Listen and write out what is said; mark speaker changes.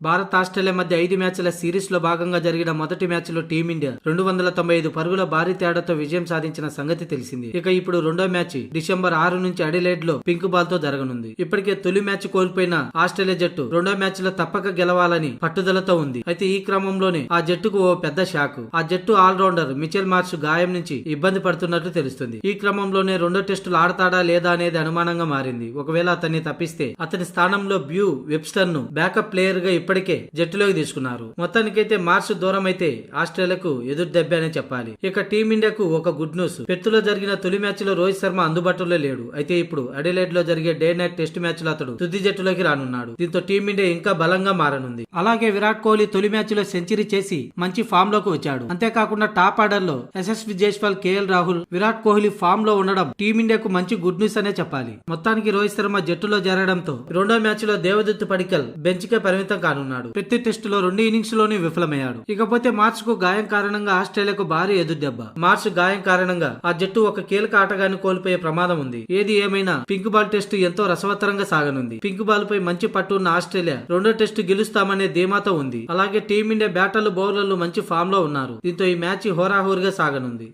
Speaker 1: Bharat Australia మధ్య 5 మ్యాచ్ల series లో భాగంగా జరిగిన మొదటి మ్యాచ్ లో టీమిండియా 295 పరుగుల భారీ తేడాతో విజయం సాధించిన సంగతి తెలిసింది. ఇక ఇప్పుడు రెండో మ్యాచ్ డిసెంబర్ 6 నుంచి అడిలైడ్ లో పింక్ బాల్ తో జరగనుంది. ఇప్పటికే తొలి మ్యాచ్ కోల్పోయిన ఆస్ట్రేలియా జట్టు రెండో మ్యాచ్ లో తప్పక గెలవాలని పట్టుదలతో ఉంది. అయితే ఈ క్రమంలోనే ఆ జట్టుకు ఓ పెద్ద షాక్. ఆ జట్టు ఆల్రౌండర్ మిచెల్ మార్ష్ గాయం నుంచి ఇబ్బంది పడుతున్నట్టు తెలుస్తుంది. ఈ క్రమంలోనే రెండో టెస్టులు ఆడతాడా లేదా అనేది అనుమానంగా మారింది. ఒకవేళ అతన్ని తప్పిస్తే అతని స్థానంలో బ్యూ వెబ్స్టర్ ను బ్యాకప్ ప్లేయర్ గా ఇప్పటికే జట్టులోకి తీసుకున్నారు. మొత్తానికైతే మార్చ్ దూరం అయితే ఆస్ట్రేలియాకు ఎదురు దెబ్బ అనే చెప్పాలి. ఇక టీమిండియాకు ఒక గుడ్ న్యూస్. పెర్త్లో జరిగిన తొలి మ్యాచ్ లో రోహిత్ శర్మ అందుబాటులో లేడు. అయితే ఇప్పుడు అడిలైడ్ లో జరిగే డే నైట్ టెస్ట్ మ్యాచ్ లో అతడు తుది జట్టులోకి రానున్నాడు. దీంతో టీమిండియా ఇంకా బలంగా మారనుంది. అలాగే విరాట్ కోహ్లీ తొలి మ్యాచ్ లో సెంచరీ చేసి మంచి ఫామ్ లోకి వచ్చాడు. అంతేకాకుండా టాప్ ఆర్డర్ లో యశస్వి జైస్వాల్, కేఎల్ రాహుల్, విరాట్ కోహ్లీ ఫామ్ లో ఉండడం టీమిండియాకు మంచి గుడ్ న్యూస్ అనే చెప్పాలి. మొత్తానికి రోహిత్ శర్మ జట్టులో చేరడంతో రెండో మ్యాచ్ లో దేవదత్ పడికల్ బెంచ్ కే పరిమితం కానున్నాడు. ప్రతి టెస్ట్ లో 2 ఇన్నింగ్స్ లోనే విఫలమయ్యాడు. ఇకపోతే మార్చ్ కు గాయం కారణంగా ఆస్ట్రేలియాకు భారీ ఎదురుదెబ్బ. మార్చ్ గాయం కారణంగా ఆ జట్టు ఒక కీలక ఆటగాన్ని కోల్పోయే ప్రమాదం ఉంది. ఏది ఏమైనా పింక్ బాల్ టెస్ట్ ఎంతో రసవత్తరంగా సాగనుంది. పింక్ బాల్ పై మంచి పట్టు ఉన్న ఆస్ట్రేలియా రెండో టెస్ట్ గెలుస్తామనే ధీమాతో ఉంది. అలాగే టీమిండియా బ్యాటర్లు, బౌలర్లు మంచి ఫామ్ లో ఉన్నారు. దీంతో ఈ మ్యాచ్ హోరాహోరీగా సాగనుంది.